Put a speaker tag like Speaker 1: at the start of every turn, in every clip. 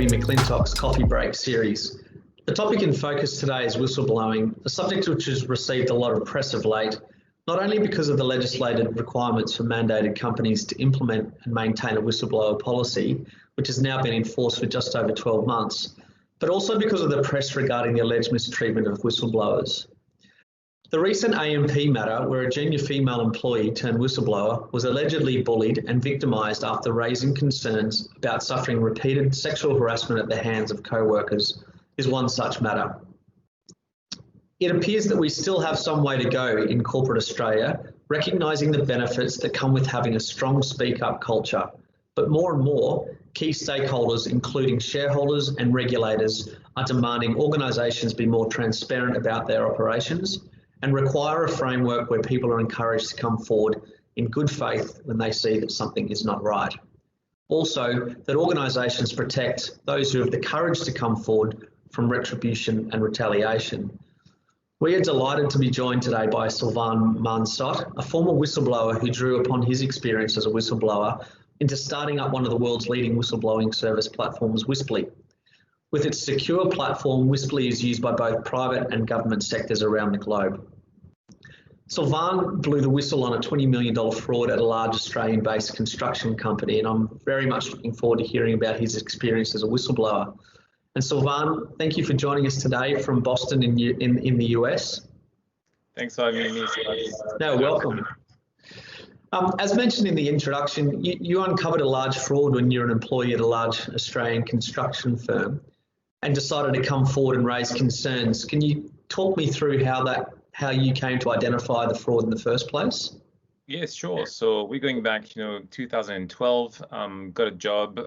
Speaker 1: McLintock's Coffee Break series. The topic in focus today is whistleblowing, a subject which has received a lot of press of late, not only because of the legislated requirements for mandated companies to implement and maintain a whistleblower policy, which has now been enforced for just over 12 months, but also because of the press regarding the alleged mistreatment of whistleblowers. The recent AMP matter, where a junior female employee turned whistleblower was allegedly bullied and victimised after raising concerns about suffering repeated sexual harassment at the hands of co-workers, is one such matter. It appears that we still have some way to go in corporate Australia, recognising the benefits that come with having a strong speak-up culture. But more and more, key stakeholders, including shareholders and regulators, are demanding organisations be more transparent about their operations and require a framework where people are encouraged to come forward in good faith when they see that something is not right. Also, that organisations protect those who have the courage to come forward from retribution and retaliation. We are delighted to be joined today by Sylvain Mansotte, a former whistleblower who drew upon his experience as a whistleblower into starting up one of the world's leading whistleblowing service platforms, Whispli. With its secure platform, Whispli is used by both private and government sectors around the globe. Sylvain blew the whistle on a $20 million fraud at a large Australian-based construction company, and I'm very much looking forward to hearing about his experience as a whistleblower. And Sylvain, thank you for joining us today from Boston in the US.
Speaker 2: Thanks for having me.
Speaker 1: No, welcome. As mentioned in the introduction, you uncovered a large fraud when you're an employee at a large Australian construction firm and decided to come forward and raise concerns. Can you talk me through how you came to identify the fraud in the first place?
Speaker 2: Yes, sure. So we're going back, 2012, got a job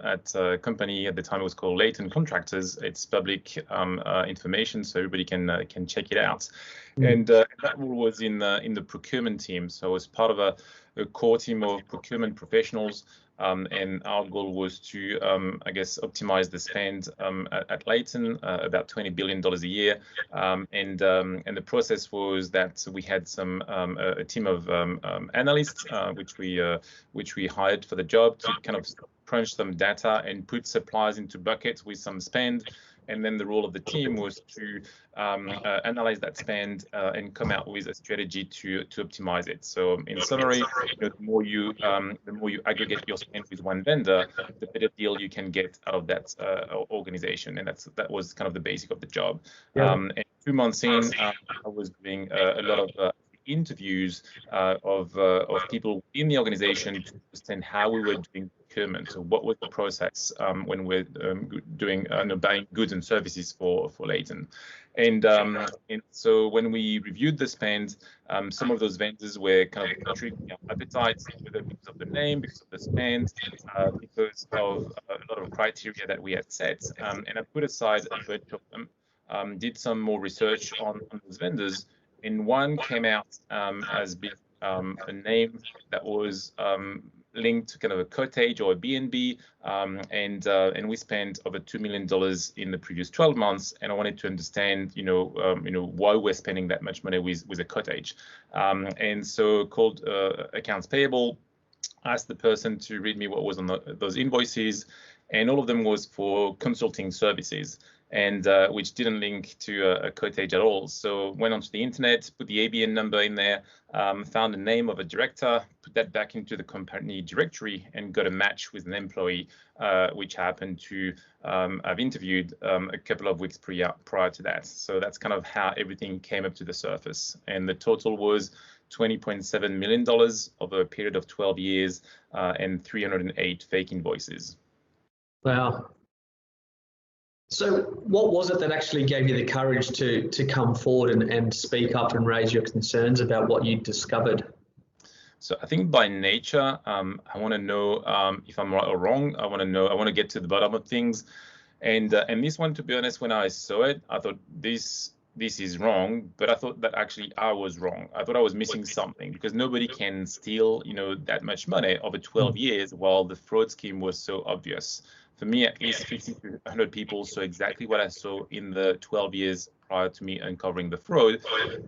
Speaker 2: at a company at the time. It was called Leighton Contractors. It's public information, so everybody can check it out. And that role was in the procurement team. So I was part of a core team of procurement professionals. And our goal was to, optimize the spend at Leighton, about $20 billion a year. And the process was that we had a team of analysts, which we hired for the job to kind of crunch some data and put suppliers into buckets with some spend. And then the role of the team was to analyze that spend and come out with a strategy to optimize it. So in summary, the more you aggregate your spend with one vendor, the better deal you can get out of that organization. And that was kind of the basic of the job. Yeah. And 2 months in, I was doing a lot of interviews of people in the organization to understand how we were doing procurement. So what was the process when we're buying goods and services for Leighton? And so when we reviewed the spend, some of those vendors were kind of intriguing our appetite, whether because of the name, because of the spend, because of a lot of criteria that we had set. And I put aside a bunch of them, did some more research on those vendors, and one came out as being a name that was linked to kind of a cottage or a B&B, and we spent over $2 million in the previous 12 months. And I wanted to understand, why we're spending that much money with a cottage. And so called accounts payable, asked the person to read me what was on those invoices, and all of them was for consulting services, and which didn't link to a cottage at all. So went onto the internet, put the ABN number in there, found the name of a director, put that back into the company directory, and got a match with an employee, which happened to have interviewed a couple of weeks prior to that. So that's kind of how everything came up to the surface. And the total was $20.7 million over a period of 12 years and 308 fake invoices.
Speaker 1: Wow. So what was it that actually gave you the courage to come forward and speak up and raise your concerns about what you discovered?
Speaker 2: So I think by nature, I want to know if I'm right or wrong. I want to get to the bottom of things. And this one, to be honest, when I saw it, I thought this is wrong, but I thought that actually I was wrong. I thought I was missing something, because nobody can steal, that much money over 12 years while the fraud scheme was so obvious. For me, at least 50 to 100 people saw exactly what I saw in the 12 years prior to me uncovering the fraud.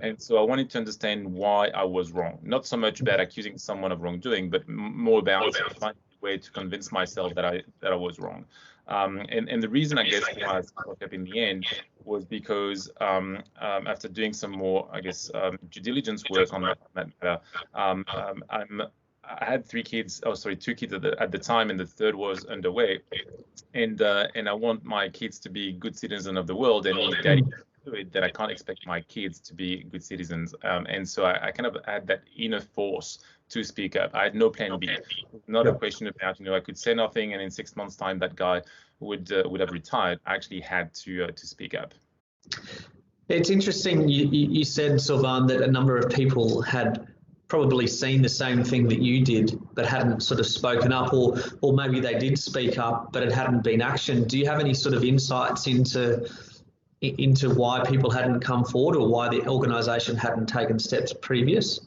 Speaker 2: And so I wanted to understand why I was wrong. Not so much about accusing someone of wrongdoing, but more about finding way to convince myself that I was wrong. And the reason, I guess, why I spoke up in the end was because after doing some more, I guess, due diligence work on that matter, I had two kids at the time, and the third was underway. And I want my kids to be good citizens of the world, and if daddy doesn't do it, then I can't expect my kids to be good citizens. And so I kind of had that inner force to speak up. I had no plan B. Not a question about, I could say nothing, and in 6 months' time that guy would have retired. I actually had to speak up.
Speaker 1: It's interesting. You said, Sylvain, that a number of people had probably seen the same thing that you did, but hadn't sort of spoken up, or maybe they did speak up, but it hadn't been actioned. Do you have any sort of insights into why people hadn't come forward, or why the organisation hadn't taken steps previous?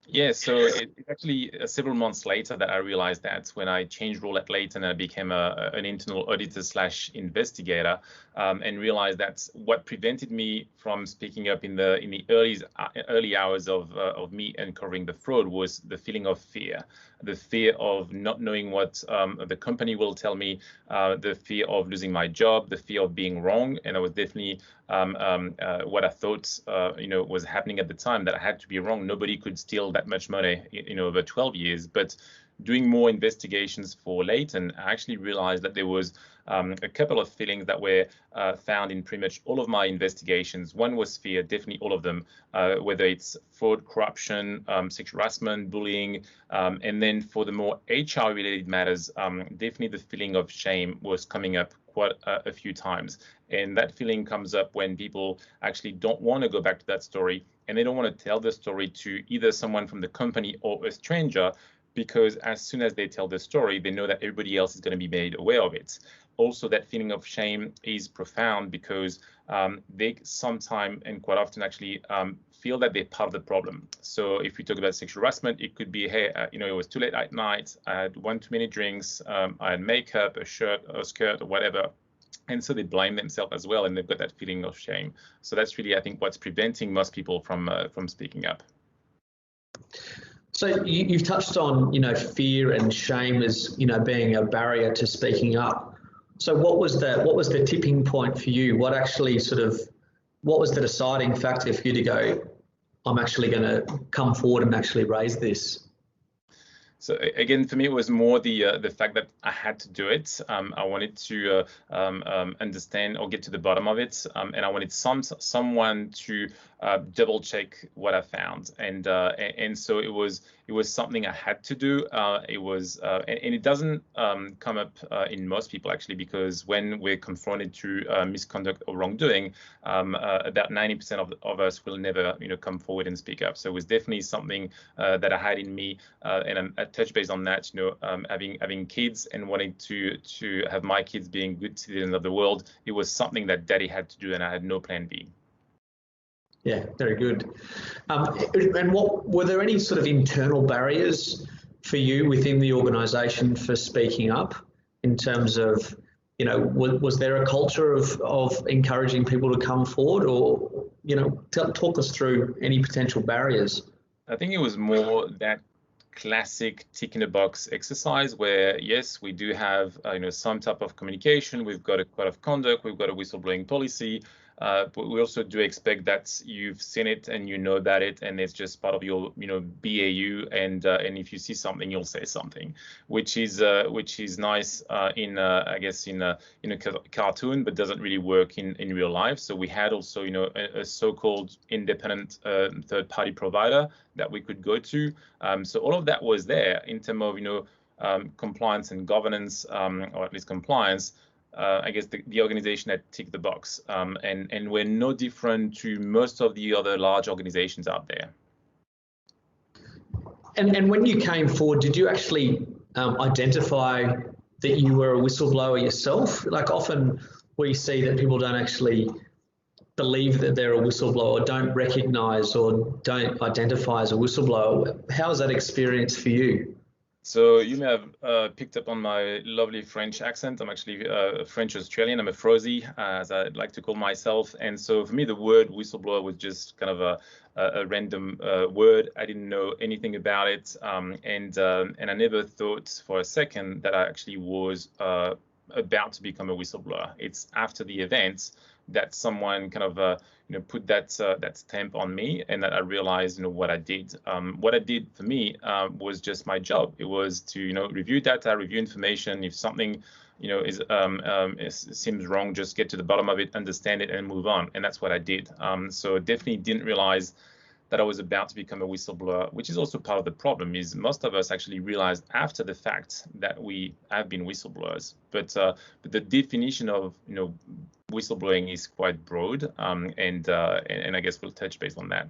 Speaker 2: Yeah, so it's actually several months later that I realized that when I changed role at Leighton, I became an internal auditor / investigator, and realized that what prevented me from speaking up in the early hours of me uncovering the fraud was the feeling of fear, the fear of not knowing what the company will tell me, the fear of losing my job, the fear of being wrong, and that was definitely what I thought was happening at the time, that I had to be wrong. Nobody could steal that much money over 12 years. But doing more investigations for Leighton, I actually realized that there was a couple of feelings that were found in pretty much all of my investigations. One was fear, definitely all of them, whether it's fraud, corruption, sexual harassment, bullying, and then for the more HR related matters, definitely the feeling of shame was coming up quite a few times. And that feeling comes up when people actually don't want to go back to that story, and they don't want to tell the story to either someone from the company or a stranger, because as soon as they tell the story, they know that everybody else is going to be made aware of it. Also, that feeling of shame is profound because they sometimes, and quite often actually, feel that they're part of the problem. So if we talk about sexual harassment, it could be, hey, it was too late at night, I had one too many drinks, I had makeup, a shirt, a skirt, or whatever. And so they blame themselves as well, and they've got that feeling of shame. So that's really, I think, what's preventing most people from speaking up.
Speaker 1: So you've touched on, fear and shame as, being a barrier to speaking up. So what was the tipping point for you? What was the deciding factor for you to go, I'm actually going to come forward and actually raise this?
Speaker 2: So again, for me, it was more the fact that I had to do it. I wanted to understand or get to the bottom of it, and I wanted someone to double check what I found, and so it was something I had to do. It was and it doesn't come up in most people actually, because when we're confronted to misconduct or wrongdoing, about 90% of us will never come forward and speak up. So it was definitely something that I had in me, and I touch base on that, having kids and wanting to have my kids being good citizens of the world. It was something that daddy had to do, and I had no plan B.
Speaker 1: Yeah, very good. And were there any sort of internal barriers for you within the organisation for speaking up, in terms of, was there a culture of encouraging people to come forward, or, talk us through any potential barriers?
Speaker 2: I think it was more that classic tick in the box exercise where, yes, we do have some type of communication, we've got a code of conduct, we've got a whistleblowing policy, but we also do expect that you've seen it and you know about it, and it's just part of your BAU, and if you see something, you'll say something, which is nice in I guess in a cartoon, but doesn't really work in real life. So we had also a so-called independent third-party provider that we could go to. So all of that was there in terms of compliance and governance, or at least compliance. I guess the organization that ticked the box, and we're no different to most of the other large organizations out there.
Speaker 1: And when you came forward, did you actually identify that you were a whistleblower yourself? Like, often we see that people don't actually believe that they're a whistleblower, or don't recognise or don't identify as a whistleblower. How was that experience for you?
Speaker 2: So you may have picked up on my lovely French accent. I'm actually French Australian. I'm a Frozy, as I'd like to call myself. And so for me, the word whistleblower was just kind of a random word. I didn't know anything about it, and I never thought for a second that I actually was about to become a whistleblower. It's after the event that someone kind of put that stamp on me, and that I realized what I did. What I did for me was just my job. It was to review data, review information. If something seems wrong, just get to the bottom of it, understand it, and move on. And that's what I did. So definitely didn't realize that I was about to become a whistleblower, which is also part of the problem. Is most of us actually realized after the fact that we have been whistleblowers, but the definition of whistleblowing is quite broad, and I guess we'll touch base on that.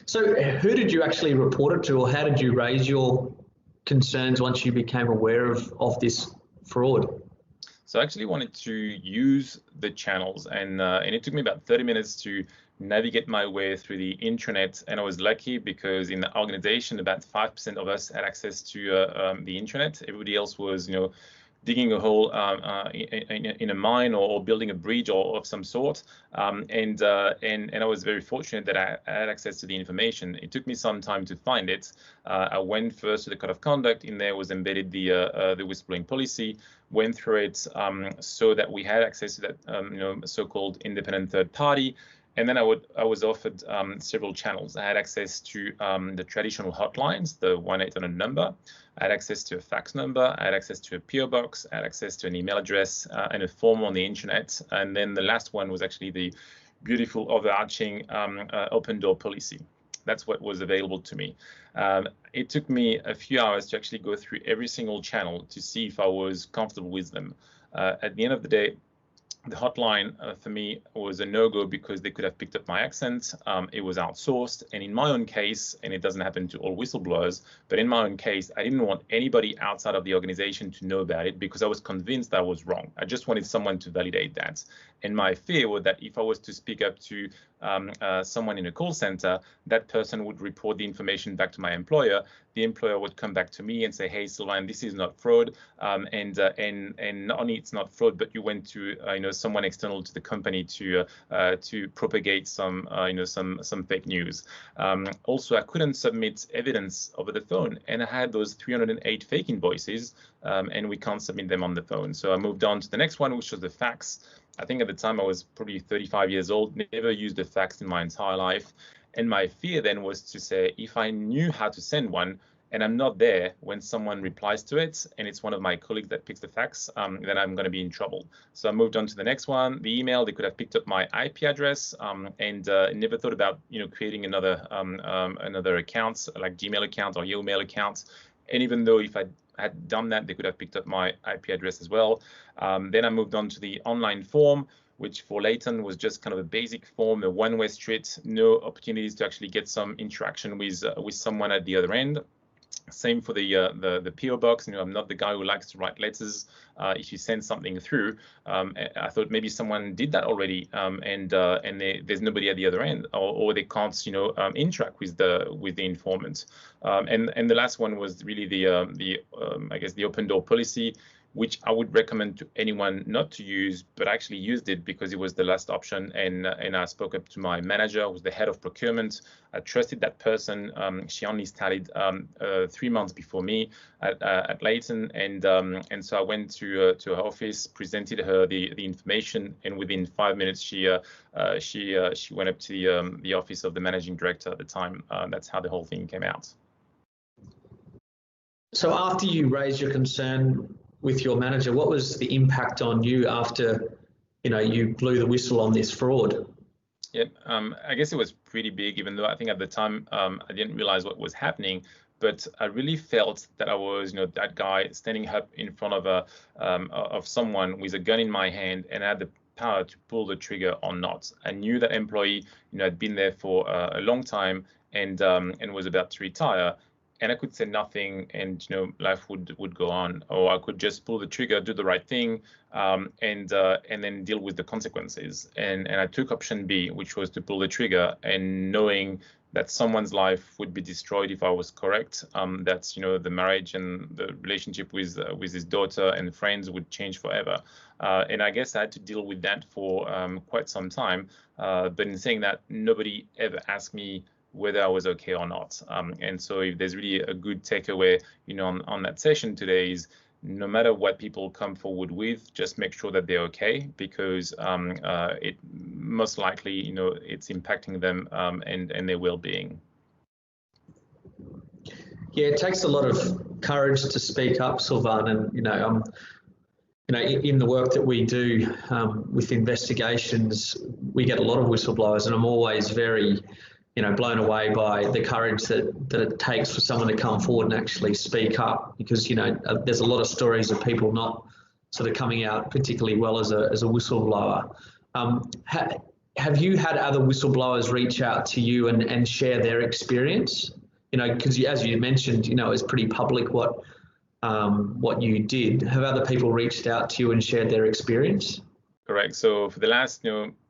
Speaker 1: So who did you actually report it to, or how did you raise your concerns once you became aware of this fraud?
Speaker 2: So I actually wanted to use the channels, and it took me about 30 minutes to navigate my way through the intranet. And I was lucky because in the organization, about 5% of us had access to the intranet. Everybody else was, digging a hole in a mine, or building a bridge or of some sort. And I was very fortunate that I had access to the information. It took me some time to find it. I went first to the code of conduct. In there was embedded the whistleblowing policy. Went through it, so that we had access to that so-called independent third party. And then I was offered several channels. I had access to the traditional hotlines, the 1-800 number. I had access to a fax number. I had access to a PO box. I had access to an email address and a form on the internet. And then the last one was actually the beautiful overarching open door policy. That's what was available to me. It took me a few hours to actually go through every single channel to see if I was comfortable with them. At the end of the day, the hotline for me was a no-go because they could have picked up my accent. It was outsourced. And in my own case, and it doesn't happen to all whistleblowers, but in my own case, I didn't want anybody outside of the organization to know about it because I was convinced that I was wrong. I just wanted someone to validate that. And my fear was that if I was to speak up to someone in a call center, that person would report the information back to my employer. The employer would come back to me and say, "Hey, Sylvain, this is not fraud, and not only it's not fraud, but you went to someone external to the company to propagate some some fake news." Also, I couldn't submit evidence over the phone, and I had those 308 fake invoices, and we can't submit them on the phone. So I moved on to the next one, which was the fax. I think at the time I was probably 35 years old, never used a fax in my entire life. And my fear then was to say, if I knew how to send one and I'm not there when someone replies to it, and it's one of my colleagues that picks the fax, then I'm going to be in trouble. So I moved on to the next one, the email. They could have picked up my IP address, and never thought about creating another account like Gmail account or Yahoo Mail account. And even though if I had done that, they could have picked up my IP address as well. Then I moved on to the online form, which for Leighton was just kind of a basic form, a one-way street, no opportunities to actually get some interaction with someone at the other end. Same for the PO box. I'm not the guy who likes to write letters. If you send something through, I thought maybe someone did that already, and there's nobody at the other end, or they can't interact with the informant. And the last one was really I guess the open door policy, which I would recommend to anyone not to use, but I actually used it because it was the last option. And I spoke up to my manager, who was the head of procurement. I trusted that person. She only started 3 months before me at Leighton, and so I went to her office, presented her the information, and within 5 minutes she went up to the office of the managing director at the time. That's how the whole thing came out.
Speaker 1: So after you raised your concern with your manager, what was the impact on you after you blew the whistle on this fraud?
Speaker 2: Yeah, I guess it was pretty big, even though I think at the time I didn't realize what was happening. But I really felt that I was, that guy standing up in front of someone with a gun in my hand, and I had the power to pull the trigger or not. I knew that employee, had been there for a long time and was about to retire. And I could say nothing, and life would go on, or I could just pull the trigger, do the right thing, and then deal with the consequences. And I took option B, which was to pull the trigger, and knowing that someone's life would be destroyed if I was correct. That's, the marriage and the relationship with his daughter and friends would change forever. And I guess I had to deal with that for quite some time. But in saying that, nobody ever asked me whether I was okay or not. And so if there's really a good takeaway, on that session today is, no matter what people come forward with, just make sure that they're okay, because it most likely, it's impacting them and their well-being.
Speaker 1: Yeah, it takes a lot of courage to speak up, Sylvain, and in the work that we do with investigations, we get a lot of whistleblowers, and I'm always very blown away by the courage that it takes for someone to come forward and actually speak up, because there's a lot of stories of people not sort of coming out particularly well as a whistleblower. Have you had other whistleblowers reach out to you and share their experience? Because as you mentioned, it's pretty public what you did. Have other people reached out to you and shared their experience?
Speaker 2: Correct. So for the last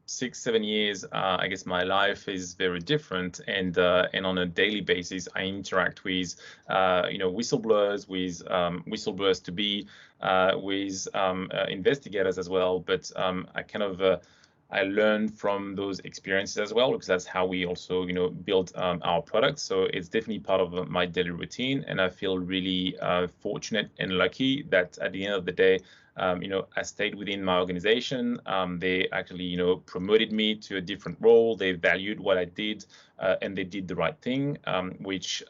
Speaker 2: 6-7 years, I guess my life is very different, and on a daily basis, I interact with whistleblowers, with whistleblowers to be, with investigators as well. But I learn from those experiences as well, because that's how we also build our products. So it's definitely part of my daily routine, and I feel really fortunate and lucky that at the end of the day, I stayed within my organization. They actually, promoted me to a different role. They valued what I did, and they did the right thing, which,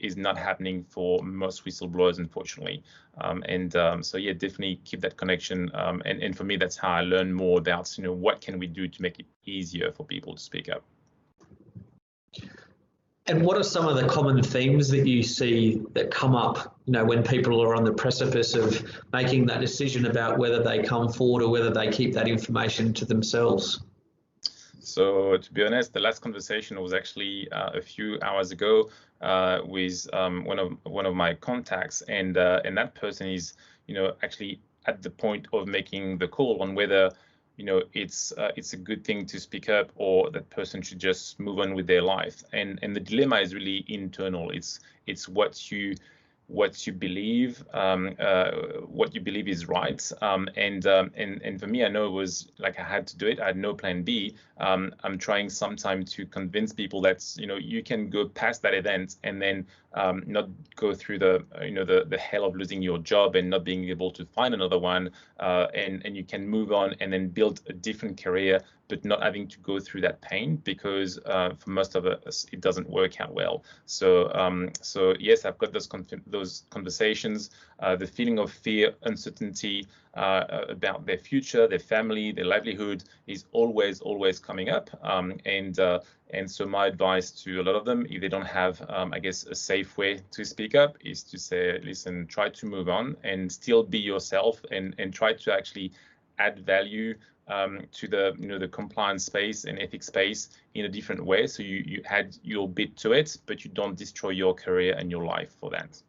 Speaker 2: is not happening for most whistleblowers, unfortunately. So yeah, definitely keep that connection. And for me, that's how I learn more about, what can we do to make it easier for people to speak up.
Speaker 1: And what are some of the common themes that you see that come up, when people are on the precipice of making that decision about whether they come forward or whether they keep that information to themselves?
Speaker 2: So to be honest, the last conversation was actually a few hours ago with one of my contacts, and that person is, actually at the point of making the call on whether it's a good thing to speak up, or that person should just move on with their life. And the dilemma is really internal. It's what you believe, what you believe is right. And for me, I know it was like I had to do it. I had no plan B. I'm trying sometime to convince people that you can go past that event and then not go through the hell of losing your job and not being able to find another one, and you can move on and then build a different career, but not having to go through that pain, because for most of us it doesn't work out well. So yes, I've got those conversations. The feeling of fear, uncertainty about their future, their family, their livelihood is always coming up. And so my advice to a lot of them, if they don't have, I guess, a safe way to speak up, is to say, listen, try to move on and still be yourself, and try to actually add value to the compliance space and ethics space in a different way. So you add your bit to it, but you don't destroy your career and your life for that.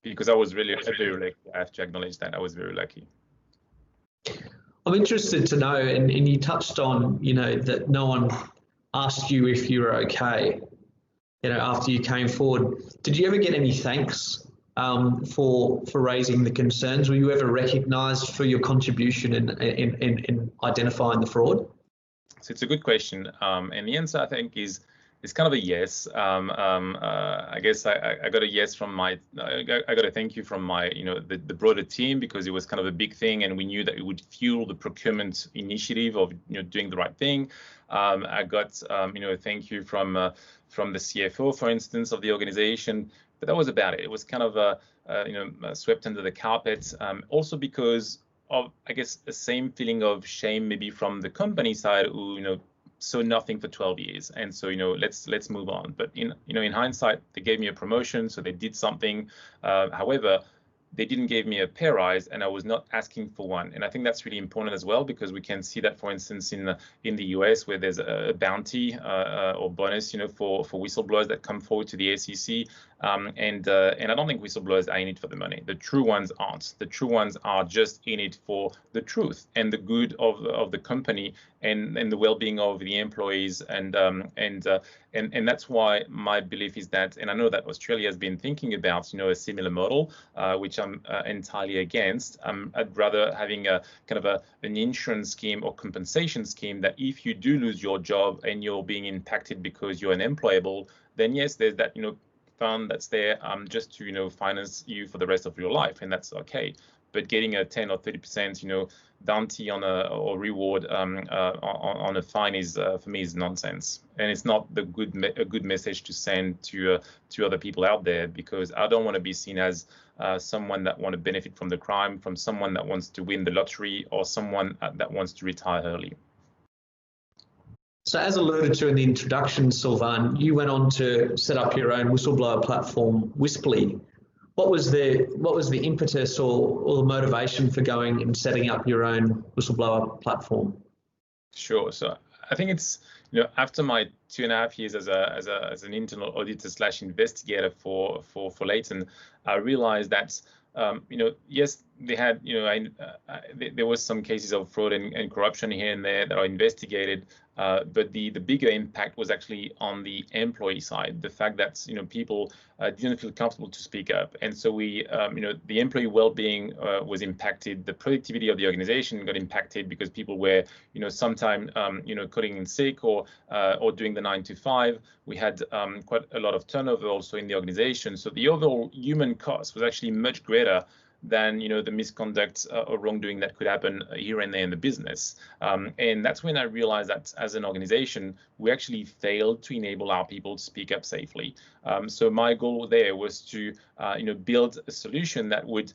Speaker 2: Because I was really very lucky. I have to acknowledge that I was very lucky.
Speaker 1: I'm interested to know, and you touched on, that no one asked you if you were okay, after you came forward. Did you ever get any thanks for raising the concerns? Were you ever recognised for your contribution in identifying the fraud?
Speaker 2: So it's a good question, and the answer, I think, is kind of a yes. I guess I got a yes from I got a thank you from my the broader team, because it was kind of a big thing, and we knew that it would fuel the procurement initiative of doing the right thing. I got a thank you from the CFO, for instance, of the organization. But that was about it. It was kind of swept under the carpet. Also because of, I guess, the same feeling of shame maybe from the company side, who saw nothing for 12 years, and so let's move on. But in hindsight, they gave me a promotion, so they did something. However, they didn't give me a pay rise, and I was not asking for one. And I think that's really important as well, because we can see that, for instance, in the US, where there's a bounty or bonus, for whistleblowers that come forward to the ACC. And I don't think whistleblowers are in it for the money. The true ones aren't. The true ones are just in it for the truth and the good of the company and the well-being of the employees. And that's why my belief is that, and I know that Australia has been thinking about, a similar model, which I'm entirely against. I'd rather having a kind of an insurance scheme or compensation scheme that if you do lose your job and you're being impacted because you're unemployable, then yes, there's that, fund that's there just to, finance you for the rest of your life, and that's okay. But getting a 10 or 30%, bounty on or reward on a fine is, for me, is nonsense, and it's not a good message to send to other people out there, because I don't want to be seen as someone that want to benefit from the crime, from someone that wants to win the lottery, or someone that wants to retire early.
Speaker 1: So as alluded to in the introduction, Sylvain, you went on to set up your own whistleblower platform, Whispli. What was the impetus or the motivation for going and setting up your own whistleblower platform?
Speaker 2: Sure. So I think it's, after my 2.5 years as an internal auditor / investigator for Leighton, I realized that yes, they had, there was some cases of fraud and corruption here and there that are investigated, but the bigger impact was actually on the employee side. The fact that people didn't feel comfortable to speak up, and so we, the employee well-being was impacted. The productivity of the organization got impacted because people were, sometime, calling in sick or doing the 9 to 5. We had quite a lot of turnover also in the organization. So the overall human cost was actually much greater than the misconduct or wrongdoing that could happen here and there in the business. And that's when I realized that as an organization, we actually failed to enable our people to speak up safely. So my goal there was to build a solution that would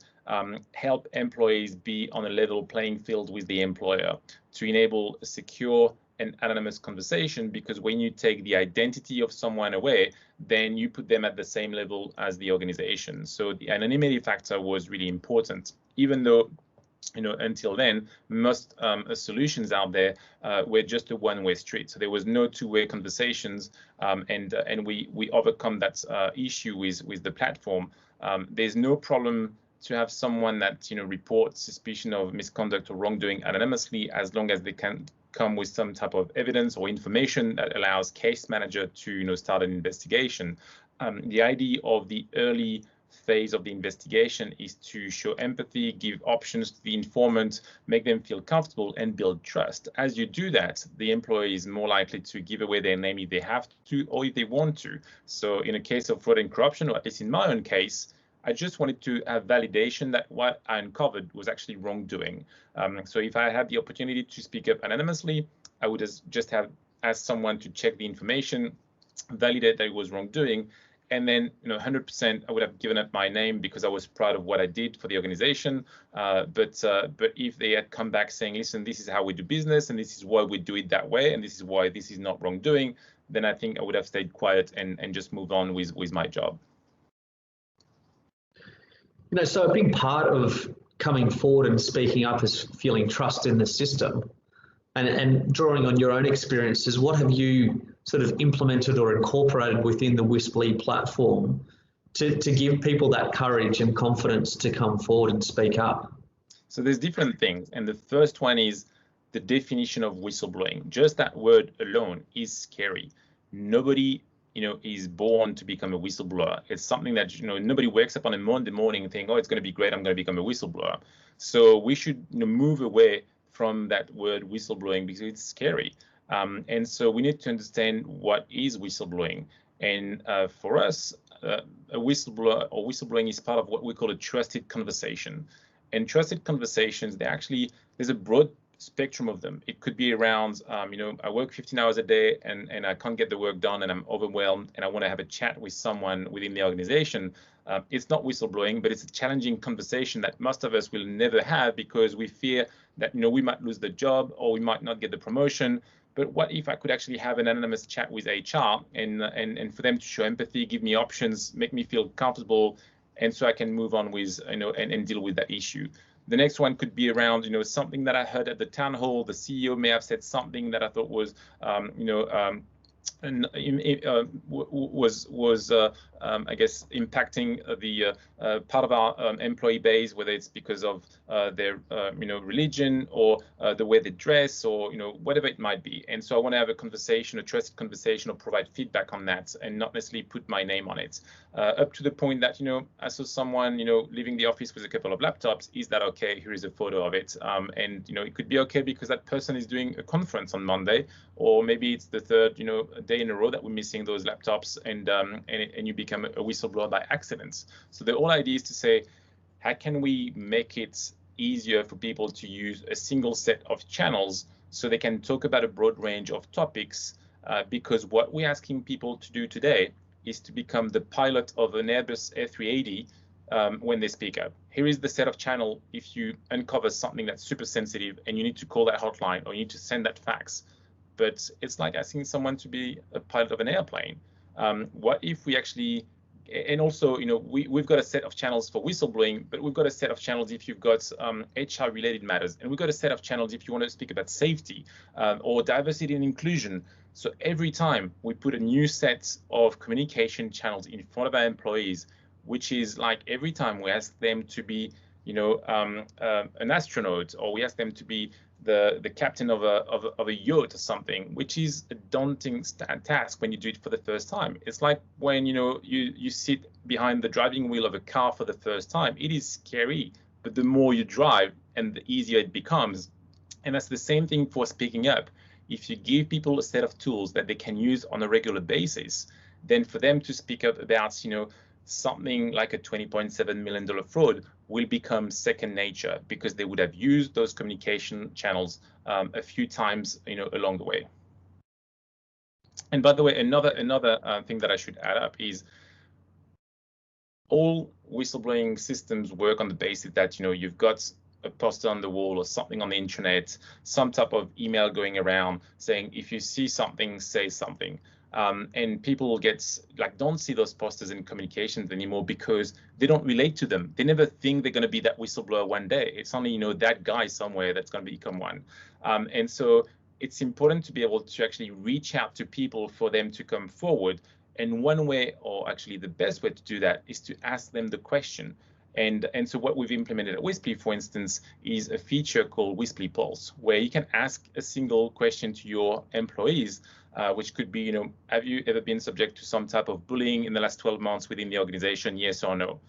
Speaker 2: help employees be on a level playing field with the employer, to enable a secure and anonymous conversation, because when you take the identity of someone away, then you put them at the same level as the organization. So the anonymity factor was really important, even though until then, most solutions out there were just a one-way street. So there was no two-way conversations, and we overcome that issue with the platform. There's no problem to have someone that reports suspicion of misconduct or wrongdoing anonymously, as long as they can come with some type of evidence or information that allows case manager to start an investigation. The idea of the early phase of the investigation is to show empathy, give options to the informant, make them feel comfortable, and build trust. As you do that, the employee is more likely to give away their name if they have to or if they want to. So in a case of fraud and corruption, or at least in my own case, I just wanted to have validation that what I uncovered was actually wrongdoing. So if I had the opportunity to speak up anonymously, I would just have asked someone to check the information, validate that it was wrongdoing, and then 100% I would have given up my name because I was proud of what I did for the organization. But if they had come back saying, listen, this is how we do business, and this is why we do it that way, and this is why this is not wrongdoing, then I think I would have stayed quiet and just moved on with my job.
Speaker 1: So a big part of coming forward and speaking up is feeling trust in the system, and drawing on your own experiences. What have you sort of implemented or incorporated within the Whispli platform to give people that courage and confidence to come forward and speak up?
Speaker 2: So there's different things, and the first one is the definition of whistleblowing. Just that word alone is scary. Nobody is born to become a whistleblower. It's something that, nobody wakes up on a Monday morning and think, oh, it's going to be great, I'm going to become a whistleblower. So we should move away from that word whistleblowing because it's scary. And so we need to understand what is whistleblowing. And for us, a whistleblower or whistleblowing is part of what we call a trusted conversation. And trusted conversations, there's a broad spectrum of them. It could be around, I work 15 hours a day and I can't get the work done and I'm overwhelmed and I want to have a chat with someone within the organization. It's not whistleblowing, but it's a challenging conversation that most of us will never have because we fear that, we might lose the job or we might not get the promotion. But what if I could actually have an anonymous chat with HR and for them to show empathy, give me options, make me feel comfortable, and so I can move on with, and deal with that issue. The next one could be around, something that I heard at the town hall. The CEO may have said something that I thought was, I guess, impacting the part of our employee base, whether it's because of their religion or the way they dress, or whatever it might be. And so I want to have a conversation, a trusted conversation, or provide feedback on that, and not necessarily put my name on it. Up to the point that I saw someone leaving the office with a couple of laptops. Is that okay? Here is a photo of it, and it could be okay because that person is doing a conference on Monday, or maybe it's the third day in a row that we're missing those laptops, and you become a whistleblower by accident. So the whole idea is to say, how can we make it easier for people to use a single set of channels so they can talk about a broad range of topics? Because what we're asking people to do today is to become the pilot of an Airbus A380 when they speak up. Here is the set of channel if you uncover something that's super sensitive and you need to call that hotline or you need to send that fax. But it's like asking someone to be a pilot of an airplane. What if we actually, and also, we've got a set of channels for whistleblowing, but we've got a set of channels if you've got HR related matters, and we've got a set of channels if you want to speak about safety or diversity and inclusion. So every time we put a new set of communication channels in front of our employees, which is like every time we ask them to be, an astronaut, or we ask them to be the captain of a yacht or something, which is a daunting task when you do it for the first time. It's like when you sit behind the driving wheel of a car for the first time. It is scary, but the more you drive and the easier it becomes. And that's the same thing for speaking up. If you give people a set of tools that they can use on a regular basis, then for them to speak up about something like a $20.7 million fraud will become second nature, because they would have used those communication channels a few times along the way. And by the way, another thing that I should add up is all whistleblowing systems work on the basis that you've got a poster on the wall or something on the internet, some type of email going around saying, if you see something, say something. And people don't see those posters in communications anymore because they don't relate to them. They never think they're going to be that whistleblower one day. It's only that guy somewhere that's going to become one. And so it's important to be able to actually reach out to people for them to come forward. And one way, or actually the best way to do that, is to ask them the question. And so what we've implemented at Whispli, for instance, is a feature called Whispli Pulse, where you can ask a single question to your employees, which could be, have you ever been subject to some type of bullying in the last 12 months within the organization, yes or no?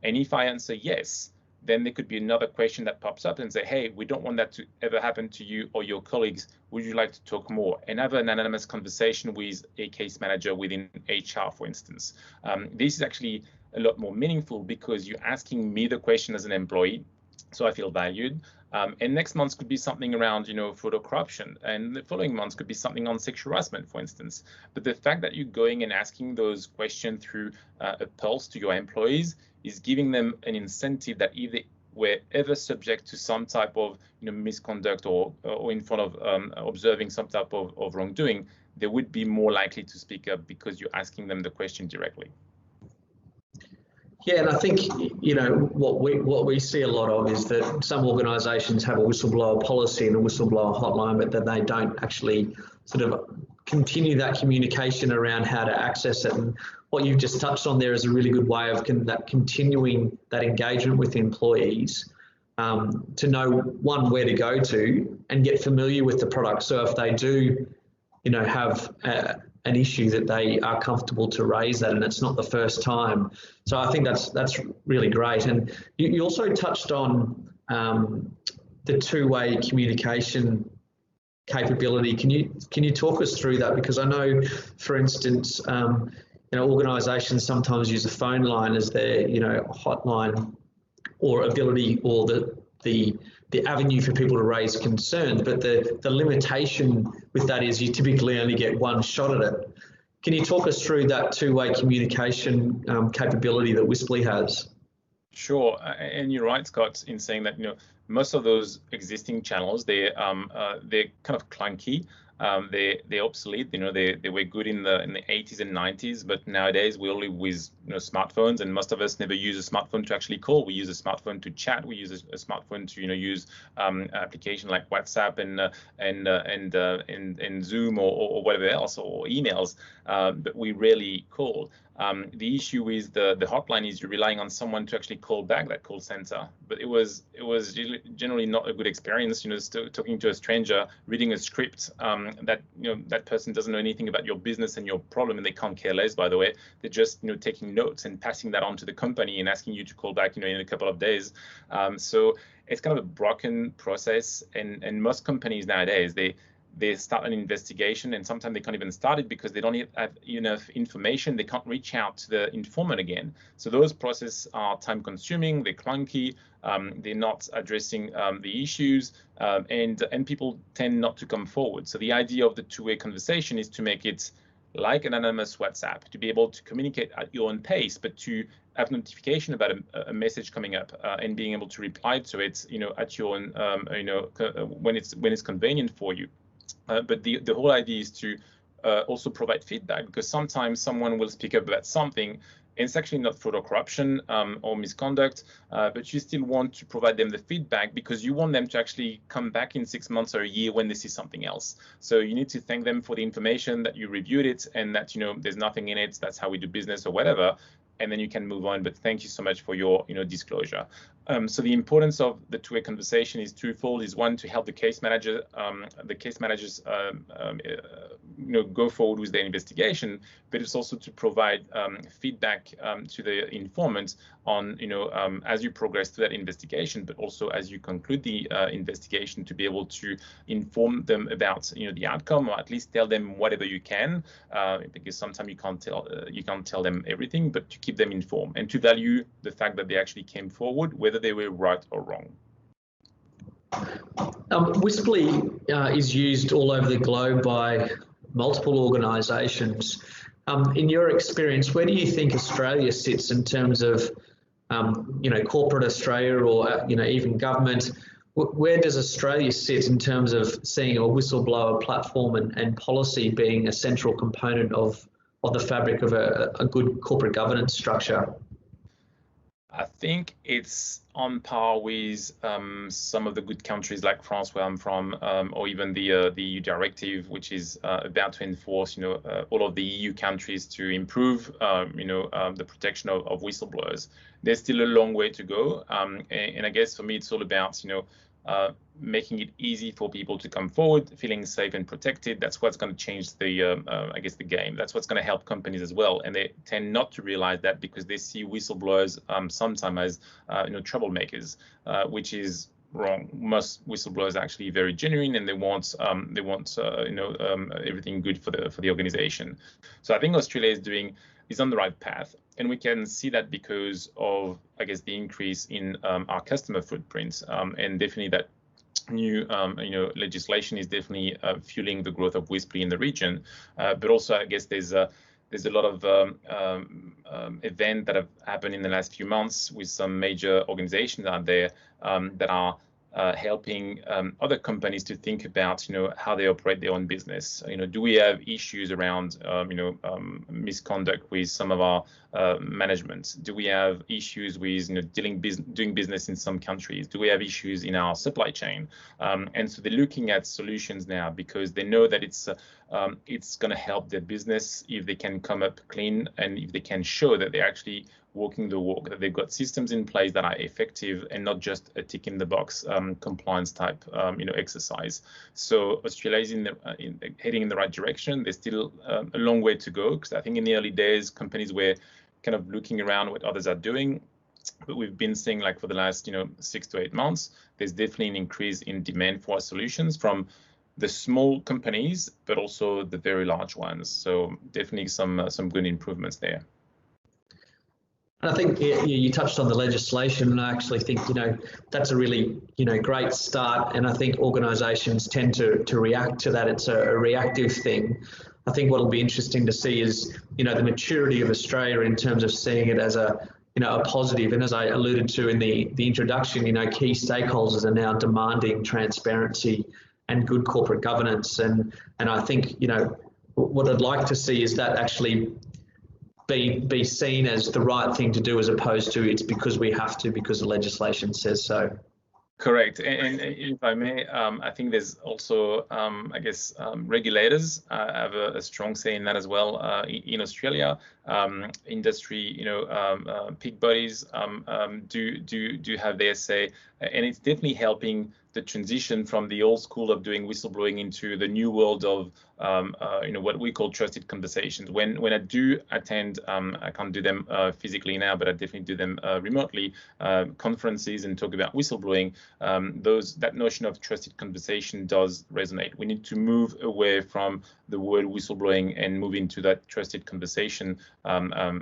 Speaker 2: And if I answer yes, then there could be another question that pops up and say, hey, we don't want that to ever happen to you or your colleagues. Would you like to talk more? And have an anonymous conversation with a case manager within HR, for instance. This is actually a lot more meaningful because you're asking me the question as an employee, so I feel valued. And next month could be something around, fraud or corruption, and the following month could be something on sexual harassment, for instance. But the fact that you're going and asking those questions through a pulse to your employees is giving them an incentive that if they were ever subject to some type of misconduct or in front of observing some type of wrongdoing, they would be more likely to speak up because you're asking them the question directly.
Speaker 1: Yeah, and I think what we see a lot of is that some organisations have a whistleblower policy and a whistleblower hotline, but that they don't actually sort of continue that communication around how to access it. And what you've just touched on there is a really good way of continuing that engagement with employees to know, one, where to go to and get familiar with the product. So if they do, have an issue, that they are comfortable to raise that, and it's not the first time. So I think that's really great. And you also touched on the two-way communication capability. Can you talk us through that? Because I know, for instance, organisations sometimes use a phone line as their hotline or ability, or the avenue for people to raise concerns, but the limitation with that is you typically only get one shot at it. Can you talk us through that two-way communication capability that Whispli has?
Speaker 2: Sure, and you're right, Scott, in saying that most of those existing channels, they're kind of clunky. they're obsolete. They were good in the 80s and 90s, but nowadays we only with smartphones, and most of us never use a smartphone to actually call. We use a smartphone to chat. We use a smartphone to use application like WhatsApp and Zoom or whatever else, or emails, but we rarely call. The issue with the hotline is you're relying on someone to actually call back that call center, but it was generally not a good experience. Talking to a stranger, reading a script that person doesn't know anything about your business and your problem, and they can't care less. By the way, they're just taking notes and passing that on to the company and asking you to call back in a couple of days. So it's kind of a broken process, and most companies nowadays they start an investigation, and sometimes they can't even start it because they don't have enough information. They can't reach out to the informant again. So those processes are time consuming, they're clunky, they're not addressing the issues, and people tend not to come forward. So the idea of the two-way conversation is to make it like an anonymous WhatsApp, to be able to communicate at your own pace, but to have notification about a message coming up and being able to reply to it, at your own, when it's convenient for you. But the whole idea is to also provide feedback, because sometimes someone will speak up about something, and it's actually not fraud or corruption or misconduct, but you still want to provide them the feedback because you want them to actually come back in 6 months or a year when they see something else. So you need to thank them for the information, that you reviewed it, and that there's nothing in it, that's how we do business or whatever, and then you can move on. But thank you so much for your disclosure. So the importance of the two-way conversation is twofold. Is one, to help the case managers go forward with their investigation, but it's also to provide feedback to the informant on as you progress through that investigation, but also as you conclude the investigation, to be able to inform them about the outcome, or at least tell them whatever you can, because sometimes you can't tell them everything, but to keep them informed and to value the fact that they actually came forward, whether they were right or wrong.
Speaker 1: Whispli is used all over the globe by multiple organisations. In your experience, where do you think Australia sits in terms of, corporate Australia, or even government? Where does Australia sit in terms of seeing a whistleblower platform and policy being a central component of the fabric of a good corporate governance structure?
Speaker 2: I think it's on par with some of the good countries like France, where I'm from, or even the EU directive, which is about to enforce, all of the EU countries to improve, the protection of whistleblowers. There's still a long way to go, and I guess for me, it's all about, making it easy for people to come forward, feeling safe and protected. That's what's going to change the game. That's what's going to help companies as well. And they tend not to realize that, because they see whistleblowers sometimes as troublemakers, which is wrong. Most whistleblowers are actually very genuine, and they want everything good for the organization. So I think Australia is on the right path, and we can see that because of, I guess, the increase in our customer footprint, and definitely that new legislation is definitely fueling the growth of Whispli in the region. But also, I guess there's a lot of events that have happened in the last few months with some major organizations out there that are helping other companies to think about, how they operate their own business. Do we have issues around, misconduct with some of our management? Do we have issues with, doing business in some countries? Do we have issues in our supply chain? And so they're looking at solutions now, because they know that it's going to help their business if they can come up clean, and if they can show that they're actually walking the walk, that they've got systems in place that are effective and not just a tick in the box compliance type exercise. So Australia is heading in the right direction. There's still a long way to go, because I think in the early days, companies were kind of looking around what others are doing. But we've been seeing, like, for the last 6 to 8 months, there's definitely an increase in demand for our solutions from the small companies, but also the very large ones. So definitely some good improvements there.
Speaker 1: I think you touched on the legislation, and I actually think that's a really great start. And I think organisations tend to react to that. It's a reactive thing. I think what will be interesting to see is the maturity of Australia in terms of seeing it as a positive. And as I alluded to in the introduction, key stakeholders are now demanding transparency and good corporate governance. And I think, you know, what I'd like to see is that actually be seen as the right thing to do, as opposed to it's because we have to, because the legislation says so.
Speaker 2: Correct. And if I may, I think there's also, I guess, regulators have a strong say in that as well. In Australia, industry, you know, peak bodies do have their say, and it's definitely helping the transition from the old school of doing whistleblowing into the new world of you know, what we call trusted conversations. When I do attend, I can't do them physically now, but I definitely do them remotely, conferences and talk about whistleblowing. That notion of trusted conversation does resonate. We need to move away from the word whistleblowing and move into that trusted conversation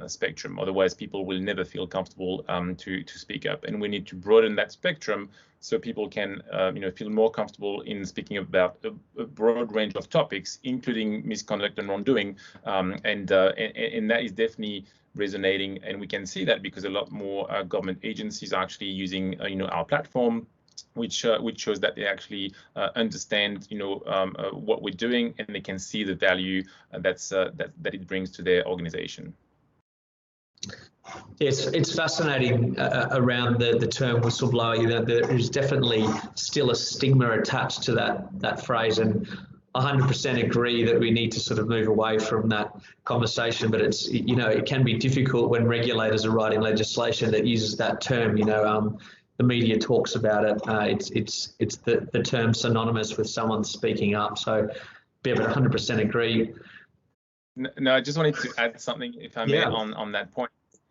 Speaker 2: spectrum. Otherwise, people will never feel comfortable to speak up, and we need to broaden that spectrum so people can you know, feel more comfortable in speaking about a broad range of topics, including misconduct and wrongdoing, and that is definitely resonating. And we can see that because a lot more government agencies are actually using you know, our platform, which shows that they actually understand, you know, what we're doing, and they can see the value that it brings to their organization.
Speaker 1: Yes, it's fascinating around the term whistleblower. You know, there is definitely still a stigma attached to that phrase, and 100% agree that we need to sort of move away from that conversation. But it's, you know, it can be difficult when regulators are writing legislation that uses that term. You know, the media talks about it. It's the term synonymous with someone speaking up. So, yeah, but 100% agree.
Speaker 2: No, I just wanted to add something, if I may, on that point.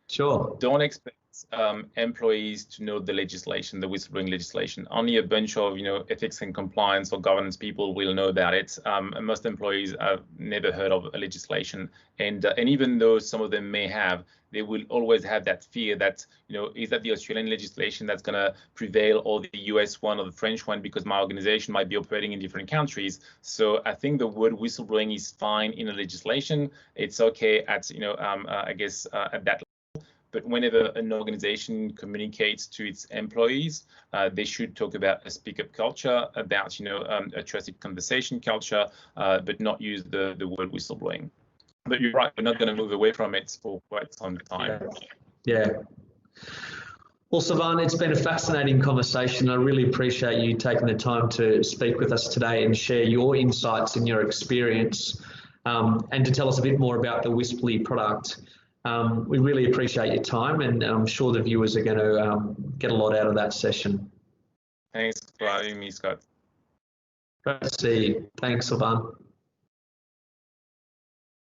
Speaker 1: Sure.
Speaker 2: Don't expect employees to know the legislation, the whistleblowing legislation. Only a bunch of, you know, ethics and compliance or governance people will know about it. And most employees have never heard of a legislation, and even though some of them may have, they will always have that fear that, you know, is that the Australian legislation that's going to prevail, or the US one, or the French one, because my organization might be operating in different countries. So I think the word whistleblowing is fine in a legislation. It's okay at, you know, I guess at that. But whenever an organization communicates to its employees, they should talk about a speak-up culture, about, you know, a trusted conversation culture, but not use the word whistleblowing. But you're right, we're not going to move away from it for quite some time.
Speaker 1: Yeah. Well, Sylvain, it's been a fascinating conversation. I really appreciate you taking the time to speak with us today and share your insights and your experience, and to tell us a bit more about the Wispli product. We really appreciate your time, and I'm sure the viewers are going to get a lot out of that session.
Speaker 2: Thanks for having me, Scott.
Speaker 1: Great to see you. Thanks, Sylvain.